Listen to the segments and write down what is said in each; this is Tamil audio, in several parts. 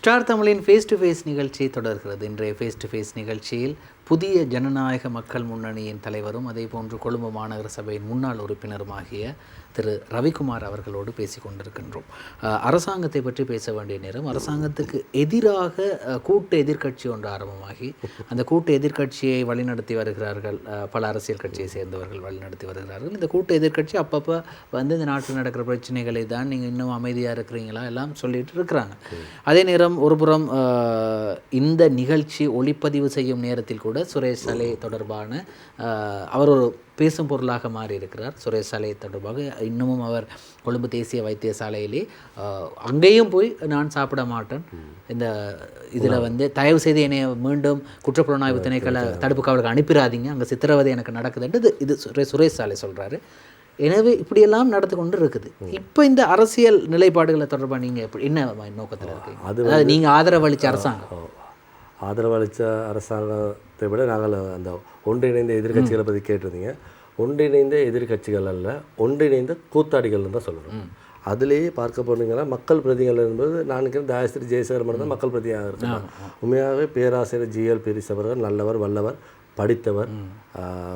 ஸ்டார் தமிழின் ஃபேஸ் டு ஃபேஸ் நிகழ்ச்சி தொடர்கிறது. இன்றைய ஃபேஸ் டு ஃபேஸ் நிகழ்ச்சியில் புதிய ஜனநாயக மக்கள் முன்னணியின் தலைவரும் அதே போன்று கொழும்பு மாநகர சபையின் முன்னாள் உறுப்பினருமாகிய திரு ரவிக்குமார் அவர்களோடு பேசி கொண்டிருக்கின்றோம். அரசாங்கத்தை பற்றி பேச வேண்டிய நேரம். அரசாங்கத்துக்கு எதிராக கூட்டு எதிர்க்கட்சி ஒன்று ஆரம்பமாகி அந்த கூட்டு எதிர்க்கட்சியை வழிநடத்தி வருகிறார்கள். பல அரசியல் கட்சியை சேர்ந்தவர்கள் வழிநடத்தி வருகிறார்கள். இந்த கூட்டு எதிர்க்கட்சி அப்பப்போ வந்து இந்த நாட்டில் நடக்கிற பிரச்சனைகளை தான் நீங்கள் இன்னும் அமைதியாக இருக்கிறீங்களா எல்லாம் சொல்லிட்டு இருக்கிறாங்க. அதே நேரம் ஒருபுறம் இந்த நிகழ்ச்சி ஒளிப்பதிவு செய்யும் நேரத்தில் கூட சுரேஷ் சலே தொடர்பான அவர் ஒரு பேசும் பொருளாக மாறி இருக்கிறார். சுரேஷ் சலே தொடர்பாக இன்னமும் அவர் கொழும்பு தேசிய வைத்தியசாலையிலே அங்கேயும் போய் நான் சாப்பிட மாட்டேன், இந்த இதில் வந்து தயவு செய்து என்னை மீண்டும் குற்றப்புலனாய்வு திணைக்கள தடுப்பு காவலுக்கு அனுப்பிடாதீங்க, அங்கே சித்திரவதை எனக்கு நடக்குதுன்ட்டு இது சுரேஷ் சாலை சொல்கிறாரு. எனவே இப்படியெல்லாம் நடந்து கொண்டு இருக்குது. இப்போ இந்த அரசியல் நிலைப்பாடுகளை தொடர்பாக நீங்கள் எப்படி என்ன நோக்கத்தில் இருக்கீங்க? அதாவது நீங்கள் ஆதரவளித்த அரசாங்கம் ஆதரவளித்த அரசாங்கத்தை விட நாங்கள் அந்த ஒன்றிணைந்த எதிர்கட்சிகளை பற்றி கேட்டிருந்தீங்க. ஒன்றிணைந்த எதிர்கட்சிகள் அல்ல, ஒன்றிணைந்த கூத்தாடிகள்னு தான் சொல்கிறோம். அதுலேயே பார்க்க போனீங்கன்னா மக்கள் பிரதிகள் என்பது நான் நினைக்கிறேன் தயாஸ்ரீ ஜெயசேகர் மட்டும் தான் மக்கள் பிரதியாக இருக்காங்க. உண்மையாகவே பேராசிரியர் ஜிஎல் பீரிஸ் அவர்கள் நல்லவர், வல்லவர், படித்தவர்,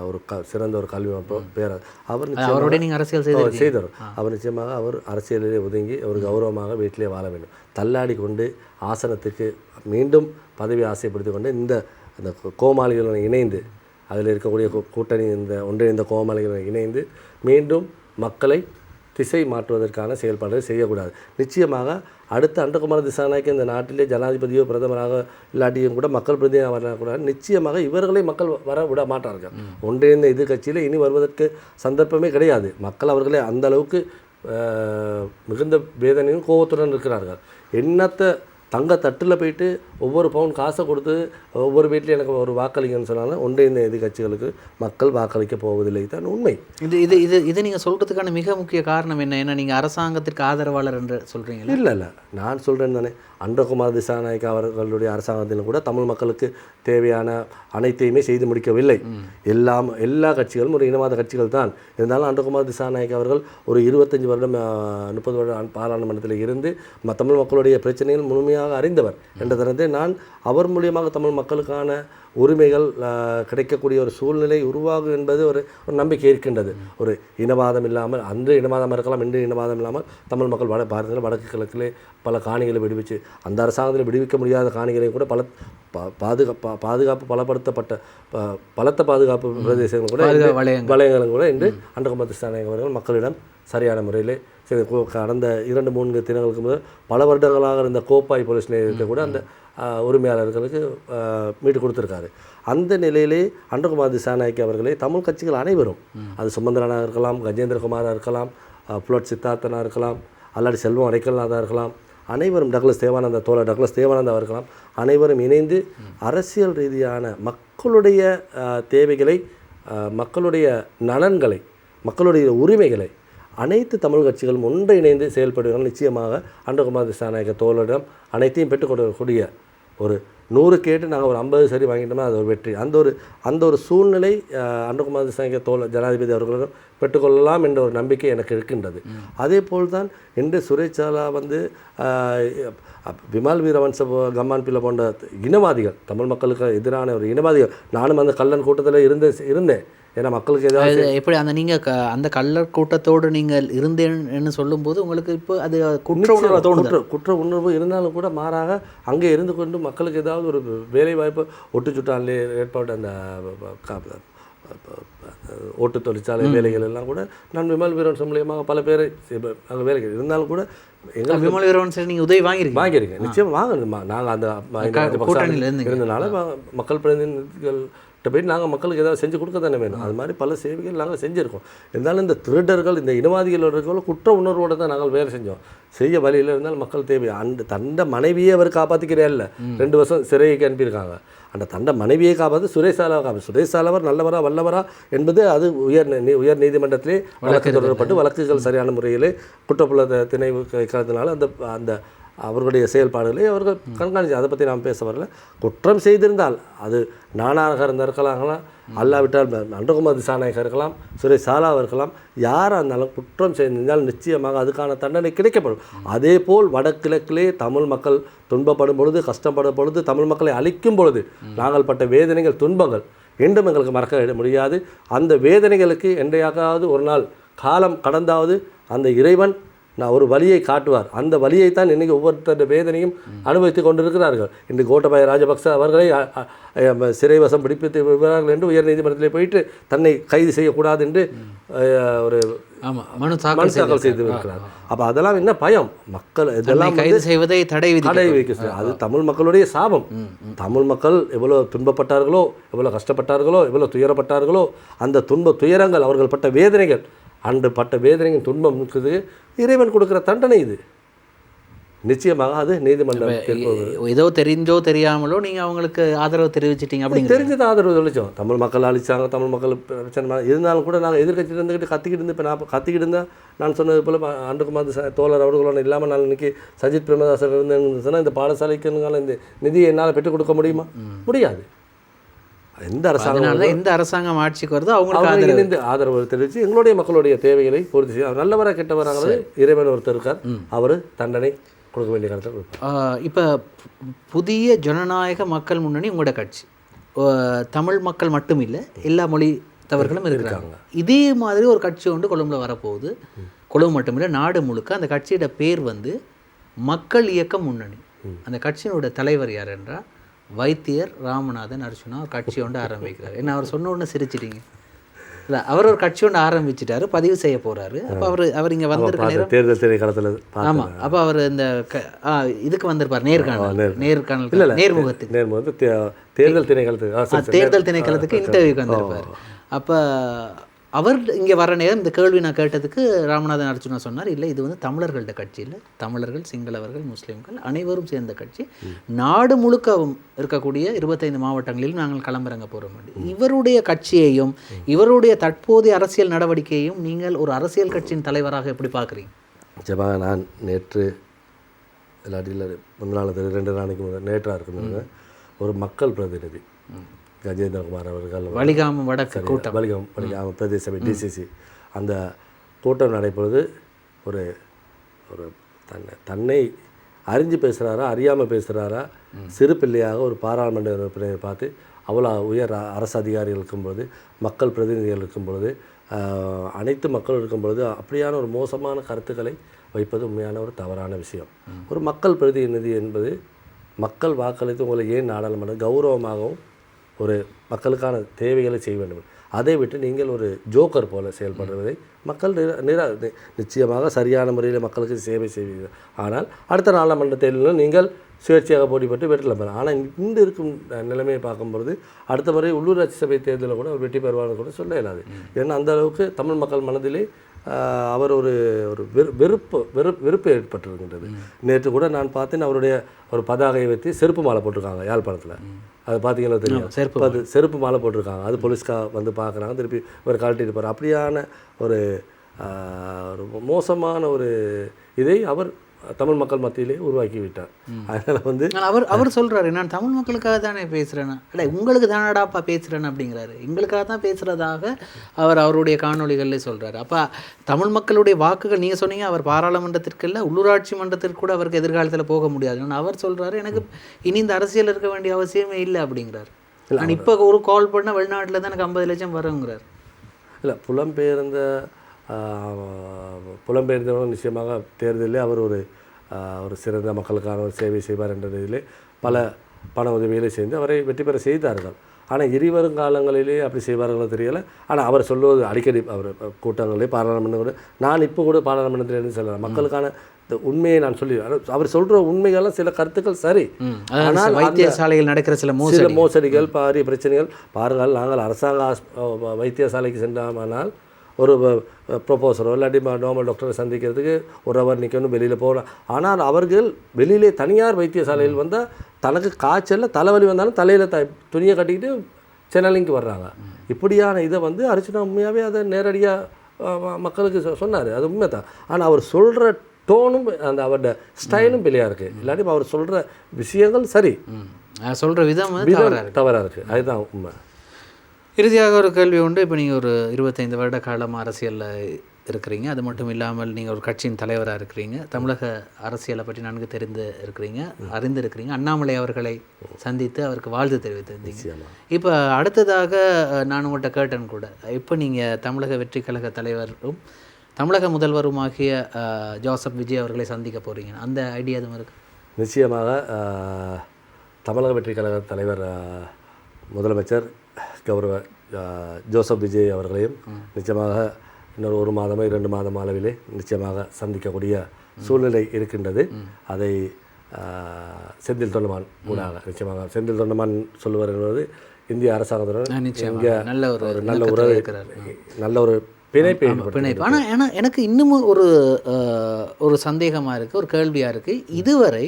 ஒரு சிறந்த ஒரு கல்வி அவர் செய்தவர். அவர் நிச்சயமாக அவர் அரசியலிலே ஒதுங்கி ஒரு கௌரவமாக வீட்டிலே வாழ வேண்டும். தள்ளாடி கொண்டு ஆசனத்துக்கு மீண்டும் பதவி ஆசைப்படுத்தி கொண்டு இந்த கோமாளிகளுடன் இணைந்து அதில் இருக்கக்கூடிய கூட்டணி இந்த ஒன்றிணைந்த கோமாளிகளுடன் இணைந்து மீண்டும் மக்களை திசை மாற்றுவதற்கான செயல்பாடுகளை செய்யக்கூடாது. நிச்சயமாக அடுத்த அன்றகுமார் திசாநாயக்க இந்த நாட்டிலே ஜனாதிபதியோ பிரதமராக இல்லாட்டியும் கூட மக்கள் பிரதிநிதியாக வரக்கூடாது. நிச்சயமாக இவர்களை மக்கள் வர விட மாட்டார்கள். ஒன்றிணைந்த எதிர்கட்சியில் இனி வருவதற்கு சந்தர்ப்பமே கிடையாது. மக்கள் அவர்களே அந்த அளவுக்கு மிகுந்த வேதனையும் கோபத்துடன் இருக்கிறார்கள். என்னத்தை தங்க தட்டில் போயிட்டு ஒவ்வொரு பவுன் காசை கொடுத்து ஒவ்வொரு வீட்டில் எனக்கு ஒரு வாக்களிங்கன்னு சொன்னாலும் ஒன்றிணைந்த எதிர்கட்சிகளுக்கு மக்கள் வாக்களிக்க போவதில்லை தான் உண்மை. இது நீங்கள் சொல்கிறதுக்கான மிக முக்கிய காரணம் என்ன? ஏன்னா நீங்கள் அரசாங்கத்திற்கு ஆதரவாளர் என்று சொல்கிறீங்க. இல்லை நான் சொல்கிறேன் தானே, அன்றகுமார் திசாநாயக்க அவர்களுடைய அரசாங்கத்திலும் கூட தமிழ் மக்களுக்கு தேவையான அனைத்தையுமே செய்து முடிக்கவில்லை. எல்லா கட்சிகளும் ஒரு இனவாத கட்சிகள் தான். இருந்தாலும் அன்றகுமார் திசாநாயக்க அவர்கள் ஒரு 25 வருடம் 30 வருடம் பாராளுமன்றத்தில் இருந்து தமிழ் மக்களுடைய பிரச்சனைகள் முழுமையாக அறிந்தவர் என்ற தரத்தை நான் அவர் மூலியமாக தமிழ் மக்களுக்கான உரிமைகள் கிடைக்கக்கூடிய ஒரு சூழ்நிலை உருவாகும் என்பது ஒரு நம்பிக்கை இருக்கின்றது. ஒரு இனவாதம் இல்லாமல், அன்று இனவாதம் இருக்கலாம், இன்று இனவாதம் இல்லாமல் தமிழ் மக்கள் பாருங்கள் வடக்கு கிழக்கிலே பல காணிகளை விடுவிச்சு, அந்த அரசாங்கத்தில் விடுவிக்க முடியாத காணிகளை கூட பல பாதுகாப்பு பலப்படுத்தப்பட்ட பலத்த பாதுகாப்பு பிரதேசங்கள் கூட வளையங்களும் கூட இன்று அன்றகுமார் திசாநாயக்க அவர்கள் மக்களிடம் சரியான முறையிலே கடந்த 2-3 தினங்களுக்கு முதல் பல வருடங்களாக இருந்த கோப்பாய் போலீஸ் நிலையத்தை கூட அந்த உரிமையாளர்களுக்கு மீட்டு கொடுத்துருக்காரு. அந்த நிலையிலே அன்றகுமார் திசாநாயக்க அவர்களே தமிழ் கட்சிகள் அனைவரும், அது சுமந்திரனாக இருக்கலாம், கஜேந்திரகுமாராக இருக்கலாம், புலட் சித்தார்த்தனாக இருக்கலாம், அல்லாடி செல்வம் அடைக்கல்நாதாக இருக்கலாம், அனைவரும் டக்ளஸ் தேவானந்தா இருக்கலாம், அனைவரும் இணைந்து அரசியல் ரீதியான மக்களுடைய தேவைகளை, மக்களுடைய நலன்களை, மக்களுடைய உரிமைகளை அனைத்து தமிழ் கட்சிகளும் ஒன்றிணைந்து செயல்படுகிறார்கள். நிச்சயமாக அன்றகுமார் திசாநாயக்க தோழரிடம் அனைத்தையும் பெற்றுக்கொள்ளக்கூடிய ஒரு 100 கேட்டு நாங்கள் ஒரு 50 சரி வாங்கிட்டோம்னா அது ஒரு வெற்றி. அந்த ஒரு சூழ்நிலை அன்றகுமார் திசாநாயக்க ஜனாதிபதி அவர்களிடம் பெற்றுக்கொள்ளலாம் என்ற ஒரு நம்பிக்கை எனக்கு இருக்கின்றது. அதே போல் தான் இன்று சுரேஷ் சாலா விமல் வீரவன்ச கம்மான் பிள்ளை போன்ற இனவாதிகள், தமிழ் மக்களுக்கு எதிரான ஒரு இனவாதிகள், நானும் அந்த கள்ளன் கூட்டத்தில் இருந்தேன். ஏன்னா மக்களுக்கு ஏதாவது எப்படி நீங்கள் அந்த கள்ளர் கூட்டத்தோடு நீங்கள் இருந்தேன்னு சொல்லும்போது உங்களுக்கு இப்போ அது குற்ற உணர்வு இருந்தாலும் கூட மாறாக அங்கே இருந்து கொண்டு மக்களுக்கு ஏதாவது ஒரு வேலை வாய்ப்பு ஒட்டுச்சுட்டாலே ஏற்பாடு அந்த ஓட்டு தொழிற்சாலை வேலைகள் எல்லாம் கூட நான் விமல் வீரவன்ச மூலியமாக பல பேரை அங்கே வேலைகள் இருந்தாலும் கூட எங்கள் விமல் வீரவன்ச நீங்கள் உதவி வாங்கியிருக்கேன். நிச்சயம் வாங்கணும். நாங்கள் அந்த இருந்தனால மக்கள் பிரதிநிதிகள் போயிட்டு நாங்கள் மக்களுக்கு ஏதாவது செஞ்சு கொடுக்க தானே வேணும். அது மாதிரி பல சேவைகள் நாங்கள் செஞ்சுருக்கோம். இருந்தாலும் இந்த திருடர்கள், இந்த இனவாதிகளோட குற்ற உணர்வோடு தான் நாங்கள் வேலை செஞ்சோம். செய்ய வழியில் இருந்தாலும் மக்கள் தேவை. தண்ட மனைவியை அவர் காப்பாற்றிக்கிறே இல்லை, 2 வருஷம் சிறைக்கு அனுப்பியிருக்காங்க. அந்த தண்ட மனைவியை காப்பாற்று சுரேஷ் சாலாவை சுரேஷ் சாலவர் நல்லவரா வல்லவரா என்பது அது உயர் நீதிமன்றத்திலே வழக்கு தொடரப்பட்டு வழக்குகள் சரியான முறையிலே குற்றப்புல திணை வைக்கிறதுனால அந்த அவர்களுடைய செயல்பாடுகளை அவர்கள் கண்காணிச்சு, அதை பற்றி நாம் பேச வரல. குற்றம் செய்திருந்தால் அது நானாக இருந்திருக்கலாம், அல்லாவிட்டால் அன்றகுமார் திசாநாயகர் இருக்கலாம், சுரேஷ் சாலாவாக இருக்கலாம், யாராக இருந்தாலும் குற்றம் செய்திருந்தால் நிச்சயமாக அதுக்கான தண்டனை கிடைக்கப்படும். அதே போல் வடகிழக்கிலே தமிழ் மக்கள் துன்பப்படும் பொழுது, கஷ்டப்படும் பொழுது, தமிழ் மக்களை அழிக்கும் பொழுது நாங்கள் பட்ட வேதனைகள், துன்பங்கள் என்றும் எங்களுக்கு மறக்க முடியாது. அந்த வேதனைகளுக்கு என்றையாவது ஒரு நாள் காலம் கடந்தாவது அந்த இறைவன் ஒரு வழியை காட்டுவார். அந்த வழியைத்தான் இன்றைக்கி ஒவ்வொருத்தருடைய வேதனையும் அனுபவித்து கொண்டிருக்கிறார்கள். இன்று கோட்டபாய ராஜபக்ச அவர்களை சிறைவசம் பிடிப்பித்து விடுவார்கள் என்று உயர் நீதிமன்றத்தில் போயிட்டு தன்னை கைது செய்யக்கூடாது என்று ஒரு மனு தாக்கல் செய்து இருக்கிறார். அப்போ அதெல்லாம் என்ன பயம்? மக்கள் இதெல்லாம் கைது செய்வதை தடை வைக்க அது தமிழ் மக்களுடைய சாபம். தமிழ் மக்கள் எவ்வளோ துன்பப்பட்டார்களோ, எவ்வளோ கஷ்டப்பட்டார்களோ, எவ்வளோ துயரப்பட்டார்களோ, அந்த துயரங்கள் அவர்கள் பட்ட வேதனைகள், அன்று பட்ட வேதனையின் துன்பம் இருக்குது, இறைவன் கொடுக்குற தண்டனை இது. நிச்சயமாக அது நீதிமன்றம் ஏதோ தெரிஞ்சோ தெரியாமலோ நீங்கள் அவங்களுக்கு ஆதரவு தெரிவிச்சிட்டீங்க. அப்படி தெரிஞ்சது ஆதரவு தெளிச்சோம். தமிழ் மக்கள் அழிச்சாங்க, தமிழ் மக்கள் பிரச்சனை இருந்தாலும் கூட நாங்கள் எதிர்கட்சியில் இருந்துக்கிட்டு கத்திக்கிட்டு இருந்து, இப்போ நான் கத்திக்கிட்டு இருந்தால் நான் சொன்னது போல் அன்றகுமார் தோழர் அவர்களோட இல்லாமல் நான் இன்றைக்கி சஜித் பிரேமதாசர் இருந்தேன்னு இந்த பாடசாலைக்கு இந்த நிதியை என்னால் பெற்றுக் கொடுக்க முடியுமா? முடியாது. எந்த அரசாங்கம் ஆட்சிக்கு வருதோ அவங்களுக்கு ஆதரவு தெரிவித்து எங்களுடைய மக்களுடைய தேவைகளை பூர்த்தி செய்ய நல்லவராக கெட்டவராக இறைவன் ஒருத்தர் இருக்கார், அவர் தண்டனை கொடுக்க வேண்டிய காலத்தில். இப்போ புதிய ஜனநாயக மக்கள் முன்னணி உங்களோட கட்சி தமிழ் மக்கள் மட்டும் இல்லை, எல்லா மொழி தவர்களும் இருக்கிறாங்க. இதே மாதிரி ஒரு கட்சி ஒன்று கொழும்புல வரப்போகுது. கொழும்பு மட்டும் இல்லை, நாடு முழுக்க. அந்த கட்சியோட பேர் மக்கள் இயக்க முன்னணி. அந்த கட்சியினோட தலைவர் யார் என்றால் வைத்தியர் ராமநாதன் அர்ச்சுனா ஒரு கட்சி ஒன்று ஆரம்பிக்கிறார். என்ன அவர் சொன்ன உடனே சிரிச்சிட்டீங்க? இல்லை, அவர் ஒரு கட்சி ஒன்று ஆரம்பிச்சிட்டாரு, பதிவு செய்ய போகிறாரு. அப்போ அவர் இங்கே வந்திருக்க தேர்தல் திணைக்களத்தில். ஆமாம், அப்போ அவர் இந்த இதுக்கு வந்திருப்பார், நேர்காணல் நேர்முகத்துக்கு தேர்தல் திணைக்களத்துக்கு இன்டர்வியூக்கு வந்திருப்பார். அப்போ அவர் இங்கே வர நேரம் இந்த கேள்வி நான் கேட்டதுக்கு ராமநாதன் அர்ச்சுனா சொன்னார், இல்லை இது தமிழர்கள்ட கட்சி இல்லை, தமிழர்கள், சிங்களவர்கள், முஸ்லீம்கள் அனைவரும் சேர்ந்த கட்சி. நாடு முழுக்க இருக்கக்கூடிய 25 மாவட்டங்களிலும் நாங்கள் களமிறங்க போகிறோம். இவருடைய கட்சியையும் இவருடைய தற்போதைய அரசியல் நடவடிக்கையையும் நீங்கள் ஒரு அரசியல் கட்சியின் தலைவராக எப்படி பார்க்குறீங்க? நிச்சயமாக நான் நேற்று இல்லாட்டியில் முன்னாள் 2 நாளைக்கு நேற்றாக இருக்கிறது ஒரு மக்கள் பிரதிநிதி கஜேந்திரகுமார் அவர்கள் வலிகாமம் வடக்கு கூட்டம், வலிகாமம் பிரதேச சபை டிசிசி அந்த கூட்டம் நடைபெறுவது ஒரு ஒரு தன்னை அறிஞ்சு பேசுகிறாரா அறியாமல் பேசுகிறாரா, சிறு பிள்ளையாக ஒரு பாராளுமன்ற உறுப்பினரை பார்த்து அவ்வளோ உயர் அரசு அதிகாரிகள் இருக்கும்பொழுது, மக்கள் பிரதிநிதிகள் இருக்கும் பொழுது, அனைத்து மக்கள் இருக்கும் பொழுது அப்படியான ஒரு மோசமான கருத்துக்களை வைப்பது உண்மையான ஒரு தவறான விஷயம். ஒரு மக்கள் பிரதிநிதி என்பது மக்கள் வாக்களித்து உங்களை ஏன் நாடாளுமன்றம் கௌரவமாகவும் ஒரு மக்களுக்கான தேவைகளை செய்ய வேண்டும். அதை விட்டு நீங்கள் ஒரு ஜோக்கர் போல செயல்படுவதை மக்கள் நிச்சயமாக சரியான முறையில் மக்களுக்கு சேவை செய்வீர்கள். ஆனால் அடுத்த நாடாளுமன்ற தேர்தலில் நீங்கள் சுயேட்சையாக போட்டிப்பட்டு வெற்றில பெறலாம். ஆனால் இன்று இருக்கும் நிலைமையை பார்க்கும்பொழுது அடுத்த முறை உள்ளூராட்சி சபை தேர்தலில் கூட வெற்றி பெறுவார்னு கூட சொல்ல இயலாது. ஏன்னா அந்த அளவுக்கு தமிழ் மக்கள் மனதிலே அவர் ஒரு வெறுப்பு ஏற்பட்டிருக்கின்றது. நேற்று கூட நான் பார்த்தேன், அவருடைய ஒரு பதாகையை வைத்து செருப்பு மாலை போட்டிருக்காங்க யாழ்ப்பாணத்தில். அது பார்த்தீங்கன்னா தெரியும், செருப்பு மாலை போட்டிருக்காங்க. அது போலீஸ்காக வந்து பார்க்குறாங்க, திருப்பி ஒரு கழட்டிட்டு போகிறார். அப்படியான ஒரு மோசமான ஒரு இதை அவர் தமிழ் மக்கள் மத்தியிலே உருவாக்கி விட்டார். அதனால் அவர் சொல்கிறாரு, நான் தமிழ் மக்களுக்காக தானே பேசுகிறேன்னா, இல்லை உங்களுக்கு தானடாப்பா பேசுகிறேன்னு அப்படிங்கிறாரு. எங்களுக்காக தான் பேசுகிறதாக அவருடைய காணொலிகளில் சொல்கிறாரு. அப்போ தமிழ் மக்களுடைய வாக்குகள், நீங்கள் சொன்னீங்க அவர் பாராளுமன்றத்திற்கு இல்லை உள்ளூராட்சி மன்றத்திற்கு கூட அவருக்கு எதிர்காலத்தில் போக முடியாது. அவர் சொல்கிறாரு, எனக்கு இனி இந்த அரசியல் இருக்க வேண்டிய அவசியமே இல்லை அப்படிங்கிறார். நான் இப்போ ஒரு கால் பண்ணால் வெளிநாட்டில் தான் எனக்கு 50 லட்சம் வருங்கிறார். இல்லை, புலம்பெயர்ந்தவர்கள் நிச்சயமாக தேர்தலில் அவர் ஒரு சிறந்த மக்களுக்கான ஒரு சேவை செய்வார் என்ற இதிலே பல பண உதவிகளை செய்து அவரை வெற்றி பெற செய்தார்கள். ஆனால் இனிவரும் காலங்களிலே அப்படி செய்வார்களோ தெரியலை. ஆனால் அவர் சொல்லுவது அடிக்கடி அவர் கூட்டங்களே பாராளுமன்றம், நான் இப்போ கூட பாராளுமன்றத்தில் சொல்லலாம், மக்களுக்கான உண்மையை நான் சொல்லி, அவர் சொல்கிற உண்மைகள்லாம் சில கருத்துக்கள் சரி, ஆனால் வைத்தியசாலையில் நடக்கிற சில மோசடிகள் பாரிய பிரச்சனைகள் பாருங்கள். நாங்கள் அரசாங்க வைத்தியசாலைக்கு சென்றோமானால் ஒரு ப்ரொஃபஸரோ இல்லாட்டி நார்மல் டாக்டரை சந்திக்கிறதுக்கு ஒரு அவர் நிற்கணும், வெளியில் போகலாம். ஆனால் அவர்கள் வெளியிலே தனியார் வைத்தியசாலையில் வந்தால் தனக்கு காய்ச்சலில் தலைவலி வந்தாலும் தலையில் துணியை கட்டிக்கிட்டு சென்னைக்கு வர்றாங்க. இப்படியான இதை அர்ச்சுனா உண்மையாகவே அதை நேரடியாக மக்களுக்கு சொன்னார், அது உண்மை தான். ஆனால் அவர் சொல்கிற டோனும் அந்த அவரோட ஸ்டைலும் பிள்ளையாக இருக்குது. இல்லாட்டி அவர் சொல்கிற விஷயங்கள் சரி, சொல்கிற விதம் தவறாக இருக்குது. அதுதான் உண்மை. இறுதியாக ஒரு கேள்வி உண்டு. இப்போ நீங்கள் ஒரு 25 வருட காலமாக அரசியலில் இருக்கிறீங்க. அது மட்டும் இல்லாமல் நீங்கள் ஒரு கட்சியின் தலைவராக இருக்கிறீங்க. தமிழக அரசியலை பற்றி நன்கு அறிந்திருக்கிறீங்க. அண்ணாமலை அவர்களை சந்தித்து அவருக்கு வாழ்த்து தெரிவித்திருந்தீங்க. இப்போ அடுத்ததாக நான் உங்கள்கிட்ட கேட்டேன் கூட, இப்போ நீங்கள் தமிழக வெற்றி கழக தலைவரும் தமிழக முதல்வருமாகிய ஜோசப் விஜய் அவர்களை சந்திக்க போகிறீங்க. அந்த ஐடியா எதுவும் இருக்குது? நிச்சயமாக தமிழக வெற்றி கழக தலைவர் முதலமைச்சர் கௌரவ ஜோசப் விஜய் அவர்களையும் நிச்சயமாக இன்னொரு 1 மாதமோ 2 மாதம் அளவிலே நிச்சயமாக சந்திக்கக்கூடிய சூழ்நிலை இருக்கின்றது. அதை செந்தில் தொண்டமான் ஊடாக நிச்சயமாக செந்தில் தொண்டமான் சொல்லுவார் என்பது இந்திய அரசாங்கத்துடன் இங்கே நல்ல உறவு நல்ல ஒரு பிணைப்பு. ஆனால் எனக்கு இன்னமும் ஒரு சந்தேகமாக இருக்குது, ஒரு கேள்வியாக இருக்குது. இதுவரை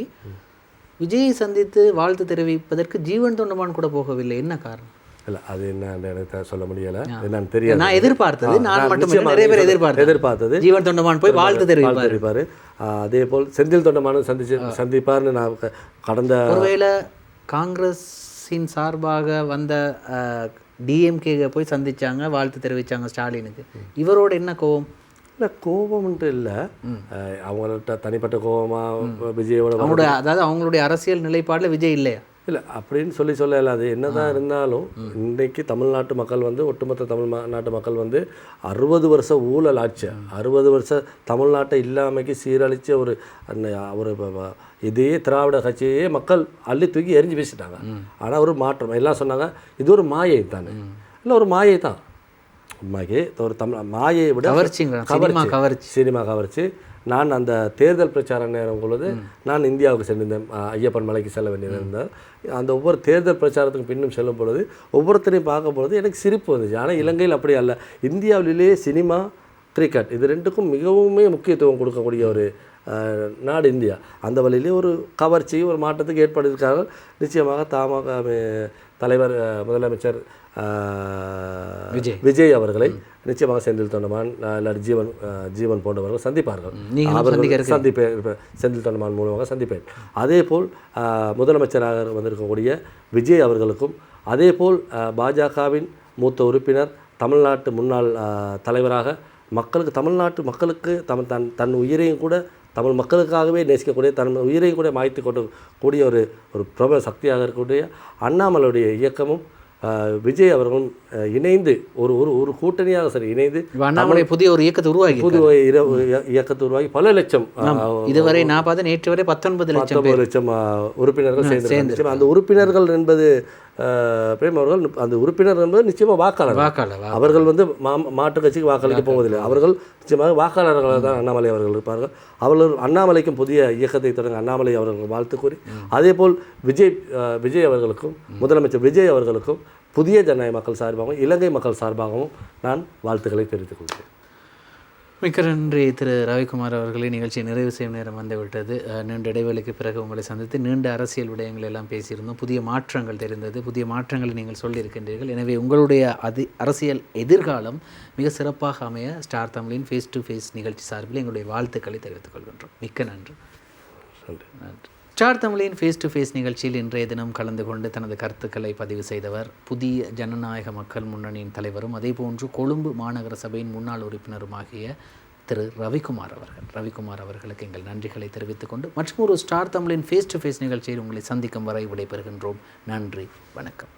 விஜயை சந்தித்து வாழ்த்து தெரிவிப்பதற்கு ஜீவன் தொண்டமான் கூட போகவில்லை. என்ன காரணம்? இல்லை, அது என்ன எனக்கு சொல்ல முடியலை, என்னன்னு தெரியாது. நான் எதிர்பார்த்தது, நான் மட்டும் நிறைய பேர் எதிர்பார்த்தது ஜீவன் தொண்டமான் போய் வாழ்த்து தெரிவிப்பார். அதே போல் செந்தில் தொண்டமானும் சந்திப்பார்னு நான் கடந்த ஒருவேளை காங்கிரஸின் சார்பாக வந்த டிஎம்கே போய் சந்திச்சாங்க, வாழ்த்து தெரிவித்தாங்க ஸ்டாலினுக்கு. இவரோட என்ன கோபம்? இல்லை, கோபம்ன்ட்டு இல்லை, அவங்கள்ட்ட தனிப்பட்ட கோபமாக விஜயோட அதாவது அவங்களுடைய அரசியல் நிலைப்பாடில் விஜய் இல்லையா? இல்லை, அப்படின்னு சொல்லல. அது என்னதான் இருந்தாலும் இன்றைக்கு தமிழ்நாட்டு மக்கள் ஒட்டுமொத்த நாட்டு மக்கள் 60 வருஷ ஊழல் ஆட்சி, 60 வருஷ தமிழ்நாட்டை இல்லாமைக்கு சீரழித்த ஒரு இதே திராவிட கட்சியே மக்கள் அள்ளி தூக்கி எரிஞ்சு பேசிட்டாங்க. ஆனால் ஒரு மாற்றம் எல்லாம் சொன்னாங்க, இது ஒரு மாயை தானே. இல்லை, ஒரு மாயை தான். உண்மைக்கு ஒரு மாயை விட சினிமா கவர்ச்சி. நான் அந்த தேர்தல் பிரச்சார நேரம் பொழுது நான் இந்தியாவுக்கு சென்றிருந்தேன், ஐயப்பன் மலைக்கு செல்ல வேண்டியிருந்தேன். அந்த ஒவ்வொரு தேர்தல் பிரச்சாரத்துக்கு பின்னும் செல்லும் பொழுது ஒவ்வொருத்தரையும் பார்க்கும் பொழுது எனக்கு சிரிப்பு வந்துச்சு. ஆனால் இலங்கையில் அப்படி அல்ல. இந்தியாவிலேயே சினிமா, கிரிக்கெட் இது ரெண்டுக்கும் மிகவுமே முக்கியத்துவம் கொடுக்கக்கூடிய ஒரு நாடு இந்தியா. அந்த வழியிலே ஒரு கவர்ச்சி, ஒரு மாற்றத்துக்கு ஏற்படுவதற்காக நிச்சயமாக தமாக தலைவர் முதலமைச்சர் விஜய் அவர்களை நிச்சயமாக செந்தில் தொண்டமான் இல்லாட்டி ஜீவன் போன்றவர்கள் சந்திப்பார்கள். செந்தில் தொண்டமான் மூலமாக சந்திப்பேன். அதே போல் முதலமைச்சராக வந்திருக்கக்கூடிய விஜய் அவர்களுக்கும், அதே போல் பாஜகவின் மூத்த உறுப்பினர், தமிழ்நாட்டு முன்னாள் தலைவராக தமிழ்நாட்டு மக்களுக்கு தன் உயிரையும் கூட தமிழ் மக்களுக்காகவே நேசிக்கக்கூடிய, தன் உயிரையும் கூட மாய்த்து கொள்ளக்கூடிய ஒரு பிரபல சக்தியாக இருக்கக்கூடிய அண்ணாமலையுடைய இயக்கமும் விஜய் அவர்களும் இணைந்து ஒரு கூட்டணியாக இணைந்து அண்ணாமலை புதிய ஒரு இயக்கத்தை உருவாகி பல லட்சம், இதுவரை நான் பார்த்து நேற்று வரை 19 லட்சம் உறுப்பினர்கள் சேர்ந்து. அந்த உறுப்பினர்கள் என்பது பிரேம் அவர்கள், அந்த உறுப்பினர் என்பது நிச்சயமாக வாக்காளர். அவர்கள் மாற்றுக் கட்சிக்கு வாக்களிக்க போவதில்லை. அவர்கள் நிச்சயமாக வாக்காளர்களாக தான் அண்ணாமலை அவர்கள் இருப்பார்கள். அவர்கள் அண்ணாமலைக்கும் புதிய இயக்கத்தை தொடங்க அண்ணாமலை அவர்கள் வாழ்த்து கூறி, அதே போல் விஜய் அவர்களுக்கும் முதலமைச்சர் விஜய் அவர்களுக்கும் புதிய ஜனநாயக மக்கள் சார்பாகவும் இலங்கை மக்கள் சார்பாகவும் நான் வாழ்த்துக்களை தெரிவித்துக் கொள்கிறேன். மிக்க நன்றி திரு ரவிக்குமார் அவர்களே. நிகழ்ச்சியை நிறைவு செய்யும் நேரம் வந்துவிட்டது. நீண்ட இடைவெளிக்கு பிறகு உங்களை சந்தித்து நீண்ட அரசியல் விடயங்கள் எல்லாம் பேசியிருந்தோம். புதிய மாற்றங்கள் தெரிந்தது, புதிய மாற்றங்களை நீங்கள் சொல்லியிருக்கின்றீர்கள். எனவே உங்களுடைய அரசியல் எதிர்காலம் மிக சிறப்பாக அமைய ஸ்டார் தமிழின் ஃபேஸ் டு ஃபேஸ் நிகழ்ச்சி சார்பில் எங்களுடைய வாழ்த்துக்களை தெரிவித்துக் கொள்கின்றோம். மிக்க நன்றி. நன்றி. ஸ்டார் தமிழின் ஃபேஸ் டு ஃபேஸ் நிகழ்ச்சியில் இன்றைய தினம் கலந்து கொண்டு தனது கருத்துக்களை பதிவு செய்தவர் புதிய ஜனநாயக மக்கள் முன்னணியின் தலைவரும் அதேபோன்று கொழும்பு மாநகர சபையின் முன்னாள் உறுப்பினருமாகிய திரு ரவிக்குமார் அவர்களுக்கு எங்கள் நன்றிகளை தெரிவித்துக் கொண்டு மற்றும் ஒரு ஸ்டார் தமிழின் ஃபேஸ் டு ஃபேஸ் நிகழ்ச்சியில் உங்களை சந்திக்கும் வரை விடைபெறுகின்றோம். நன்றி, வணக்கம்.